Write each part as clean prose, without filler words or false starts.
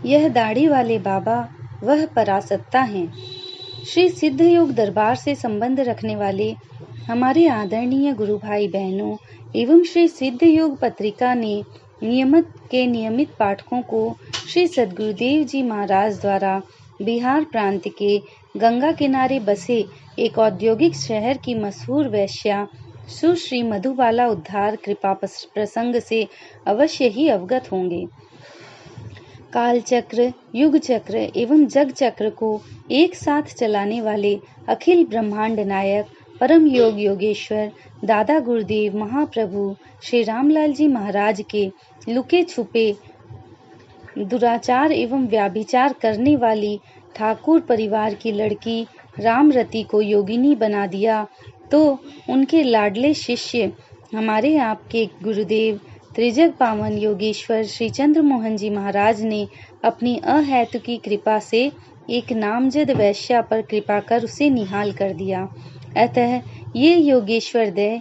यह दाढ़ी वाले बाबा वह परासत्ता हैं। श्री सिद्ध योग दरबार से संबंध रखने वाले हमारे आदरणीय गुरु भाई बहनों एवं श्री सिद्ध योग पत्रिका ने नियमित पाठकों को श्री सद्गुरुदेव जी महाराज द्वारा बिहार प्रांत के गंगा किनारे बसे एक औद्योगिक शहर की मशहूर वैश्या सुश्री मधुबाला उद्धार कृपा प्रसंग से अवश्य ही अवगत होंगे। काल चक्र, युग चक्र एवं जग चक्र को एक साथ चलाने वाले अखिल ब्रह्मांड नायक परम योग योगेश्वर दादा गुरुदेव महाप्रभु श्री रामलाल जी महाराज के लुके छुपे दुराचार एवं व्याभिचार करने वाली ठाकुर परिवार की लड़की रामरती को योगिनी बना दिया, तो उनके लाडले शिष्य हमारे आपके गुरुदेव त्रिजग पावन योगेश्वर श्री चंद्र मोहन जी महाराज ने अपनी अहेतुकी कृपा से एक नामजद वैश्या पर कृपा कर उसे निहाल कर दिया। अतः ये योगेश्वर दय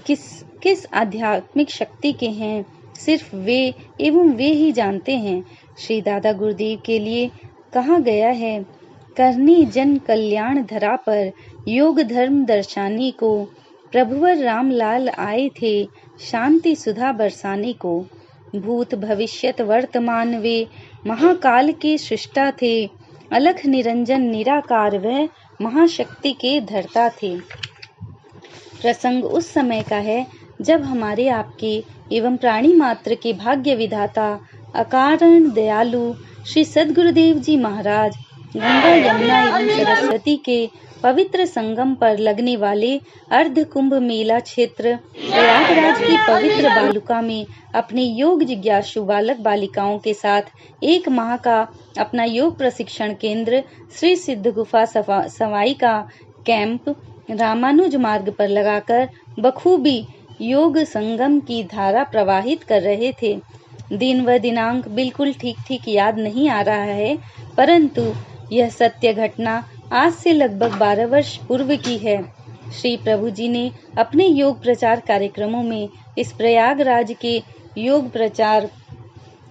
किस आध्यात्मिक शक्ति के हैं, सिर्फ वे एवं वे ही जानते हैं। श्री दादा गुरुदेव के लिए कहा गया है, करनी जन कल्याण धरा पर योग धर्म दर्शाने को, प्रभुवर रामलाल आए थे शांति सुधा बरसाने को। भूत भविष्यत वर्तमान वे महाकाल के सृष्टा थे, अलख निरंजन निराकार वह महाशक्ति के धर्ता थे। प्रसंग उस समय का है जब हमारे आपके एवं प्राणी मात्र के भाग्य विधाता अकारण दयालु श्री सद्गुरुदेव जी महाराज गंगा यमुना एवं सरस्वती के पवित्र संगम पर लगने वाले अर्ध कुंभ मेला क्षेत्र प्रयागराज की पवित्र बालुका में अपने योग जिज्ञासु बालक बालिकाओं के साथ एक माह का अपना योग प्रशिक्षण केंद्र श्री सिद्ध गुफा सवाई का कैंप रामानुज मार्ग पर लगाकर बखूबी योग संगम की धारा प्रवाहित कर रहे थे। दिन व दिनांक बिल्कुल ठीक याद नहीं आ रहा है, परंतु यह सत्य घटना आज से लगभग 12 वर्ष पूर्व की है। श्री प्रभु जी ने अपने योग प्रचार कार्यक्रमों में इस प्रयागराज के योग प्रचार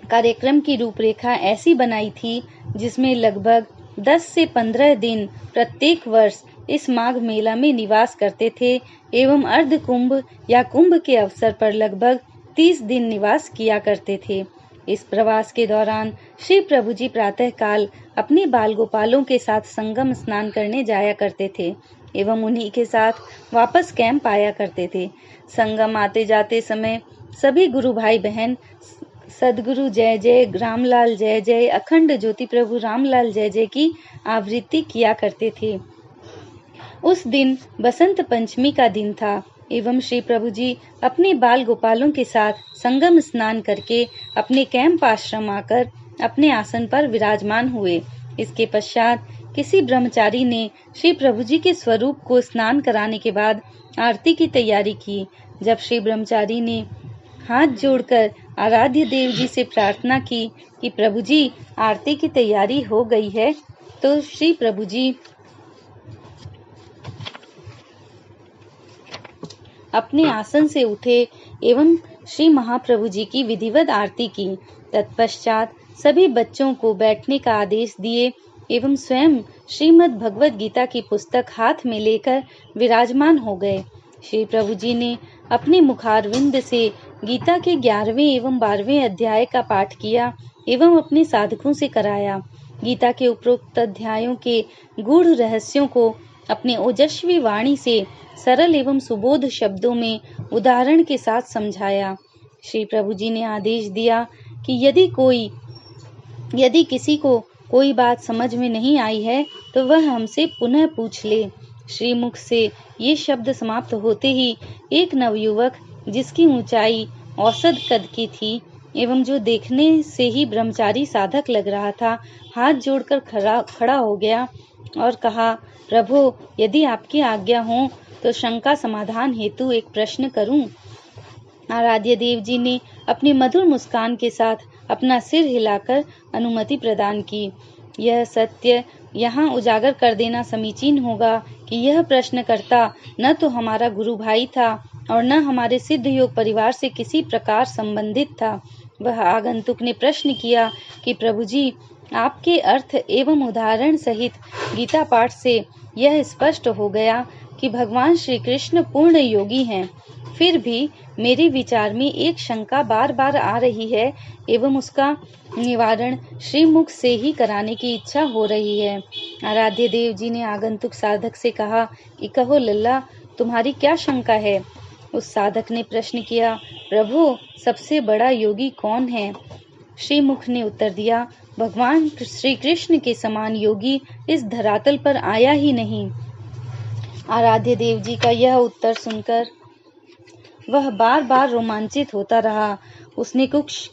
कार्यक्रम की रूपरेखा ऐसी बनाई थी, जिसमें लगभग 10 से 15 दिन प्रत्येक वर्ष इस माघ मेला में निवास करते थे एवं अर्ध कुंभ या कुंभ के अवसर पर लगभग 30 दिन निवास किया करते थे। इस प्रवास के दौरान श्री प्रभु जी प्रातः काल अपने बाल गोपालों के साथ संगम स्नान करने जाया करते थे एवं उन्हीं के साथ वापस कैंप आया करते थे। संगम आते जाते समय सभी गुरु भाई बहन सदगुरु जय जय, रामलाल जय जय, अखंड ज्योति प्रभु रामलाल जय जय की आवृत्ति किया करते थे। उस दिन बसंत पंचमी का दिन था एवं श्री प्रभु जी अपने बाल गोपालों के साथ संगम स्नान करके अपने कैंप आश्रम आकर अपने आसन पर विराजमान हुए। इसके पश्चात किसी ब्रह्मचारी ने श्री प्रभु जी के स्वरूप को स्नान कराने के बाद आरती की तैयारी की। जब श्री ब्रह्मचारी ने हाथ जोड़कर आराध्य देव जी से प्रार्थना की कि प्रभु जी आरती की तैयारी हो गई है, तो श्री प्रभु जी अपने आसन से उठे एवं श्री महाप्रभु जी की विधिवत आरती की। तत्पश्चात सभी बच्चों को बैठने का आदेश दिए एवं स्वयं श्रीमद् भगवत गीता की पुस्तक हाथ में लेकर विराजमान हो गए। श्री प्रभु जी ने अपने मुखारविंद से गीता के 11वें एवं 12वें अध्याय का पाठ किया एवं अपने साधकों से कराया। गीता के उपरोक्त अध्यायों के गूढ़ रहस्यों को अपने ओजस्वी वाणी से सरल एवं सुबोध शब्दों में उदाहरण के साथ समझाया। श्री प्रभु जी ने आदेश दिया कि यदि किसी को कोई बात समझ में नहीं आई है तो वह हमसे पुनः पूछ ले। श्रीमुख से ये शब्द समाप्त होते ही एक नवयुवक, जिसकी ऊंचाई औसत कद की थी एवं जो देखने से ही ब्रह्मचारी साधक लग रहा था, हाथ जोड़कर खड़ा हो गया और कहा, प्रभु यदि आपकी आज्ञा हो तो शंका समाधान हेतु एक प्रश्न करूं। आराध्य देव जी ने अपनी मधुर मुस्कान के साथ अपना सिर हिलाकर अनुमति प्रदान की। यह सत्य यहाँ उजागर कर देना समीचीन होगा कि यह प्रश्नकर्ता न तो हमारा गुरु भाई था और न हमारे सिद्ध योग परिवार से किसी प्रकार संबंधित था। वह आगंतुक ने प्रश्न किया कि प्रभु जी, आपके अर्थ एवं उदाहरण सहित गीता पाठ से यह स्पष्ट हो गया कि भगवान श्री कृष्ण पूर्ण योगी हैं। फिर भी मेरे विचार में एक शंका बार बार आ रही है एवं उसका निवारण श्रीमुख से ही कराने की इच्छा हो रही है। आराध्य देव जी ने आगंतुक साधक से कहा कि कहो लल्ला, तुम्हारी क्या शंका है? उस साधक ने प्रश्न किया, प्रभु, सबसे बड़ा योगी कौन है? श्रीमुख ने उत्तर दिया, भगवान श्री कृष्ण के समान योगी इस धरातल पर आया ही नहीं। आराध्य देव जी का यह उत्तर सुनकर वह बार बार रोमांचित होता रहा। उसने कुछ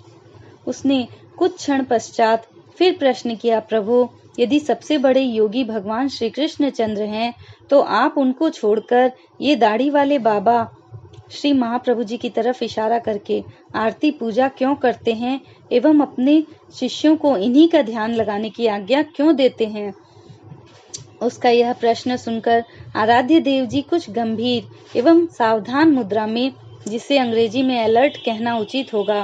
क्षण पश्चात फिर प्रश्न किया, प्रभु, यदि सबसे बड़े योगी भगवान श्री कृष्ण चंद्र हैं, तो आप उनको छोड़कर ये दाढ़ी वाले बाबा, श्री महाप्रभु जी की तरफ इशारा करके, आरती पूजा क्यों करते हैं एवं अपने शिष्यों को इन्हीं का ध्यान लगाने की आज्ञा क्यों देते हैं? उसका यह प्रश्न सुनकर आराध्य देव जी कुछ गंभीर एवं सावधान मुद्रा में, जिसे अंग्रेजी में अलर्ट कहना उचित होगा,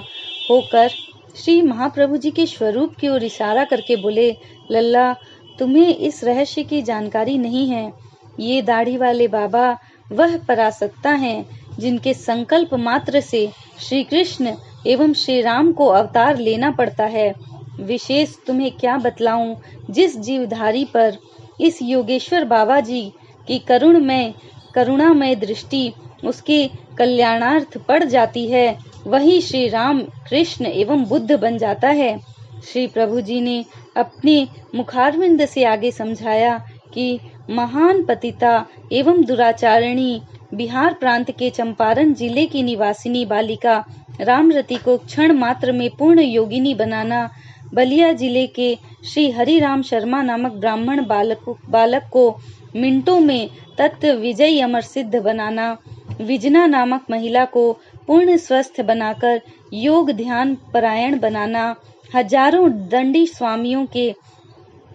होकर श्री महाप्रभु जी के स्वरूप की ओर इशारा करके बोले, लल्ला, तुम्हें इस रहस्य की जानकारी नहीं है। ये दाढ़ी वाले बाबा वह परासत्ता हैं जिनके संकल्प मात्र से श्री कृष्ण एवं श्री राम को अवतार लेना पड़ता है। विशेष तुम्हें क्या बतलाऊं, जिस जीवधारी पर इस योगेश्वर बाबा जी की करुणामय दृष्टि उसके कल्याणार्थ पड़ जाती है, वही श्री राम, कृष्ण एवं बुद्ध बन जाता है। श्री प्रभु जी ने अपने मुखारविंद से आगे समझाया कि महान पतिता एवं दुराचारिणी बिहार प्रांत के चंपारण जिले की निवासिनी बालिका रामरती को क्षण मात्र में पूर्ण योगिनी बनाना, बलिया जिले के श्री हरिराम शर्मा नामक ब्राह्मण बालक को मिनटों में तत्व विजयी अमर सिद्ध बनाना, विजना नामक महिला को पूर्ण स्वस्थ बनाकर योग ध्यान परायण बनाना, हजारों दंडी स्वामियों के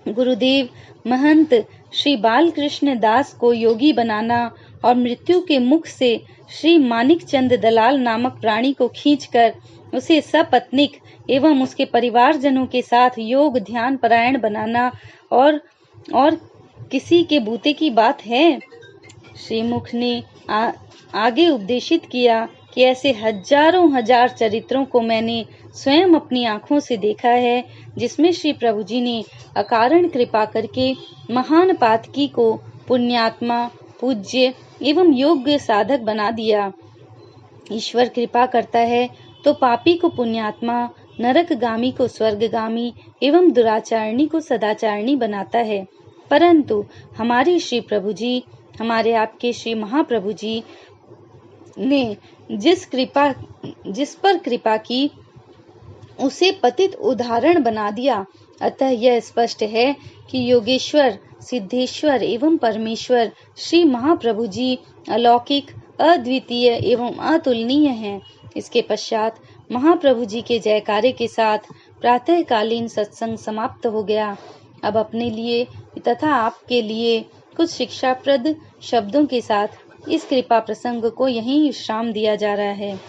गुरुदेव महंत श्री बालकृष्ण दास को योगी बनाना और मृत्यु के मुख से श्री मानिक चंद दलाल नामक प्राणी को खींचकर उसे सपत्नीक एवं उसके परिवारजनों के साथ योग ध्यान परायण बनाना और किसी के बूते की बात है? श्रीमुख ने आगे उपदेशित किया कि ऐसे हजारों हजार चरित्रों को मैंने स्वयं अपनी आंखों से देखा है, जिसमें श्री प्रभु जी ने अकारण कृपा करके महान पातकी को पुण्यात्मा, पूज्य एवं योग्य साधक बना दिया। ईश्वर कृपा करता है तो पापी को पुण्यात्मा, नरकगामी को स्वर्गगामी एवं दुराचारणी को सदाचारणी बनाता है। परंतु हमारे श्री प्रभु जी, हमारे आपके श्री महाप्रभु जी ने जिस पर कृपा की उसे पतित उदाहरण बना दिया। अतः यह स्पष्ट है कि योगेश्वर, सिद्धेश्वर एवं परमेश्वर श्री महाप्रभु जी अलौकिक, अद्वितीय एवं अतुलनीय हैं। इसके पश्चात महाप्रभु जी के जयकारे के साथ प्रातःकालीन सत्संग समाप्त हो गया। अब अपने लिए तथा आपके लिए कुछ शिक्षाप्रद शब्दों के साथ इस कृपा प्रसंग को यहीं विश्राम दिया जा रहा है।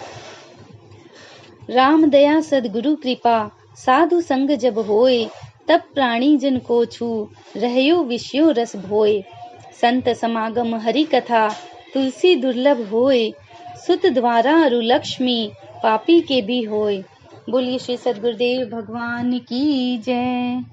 राम दया सदगुरु कृपा साधु संग जब होए, तब प्राणी जन को छू रहयो विषयो रस भोए। संत समागम हरि कथा तुलसी दुर्लभ होए, सुत द्वारा अरु लक्ष्मी पापी के भी होए। बोलिए श्री सद्गुरुदेव भगवान की जय।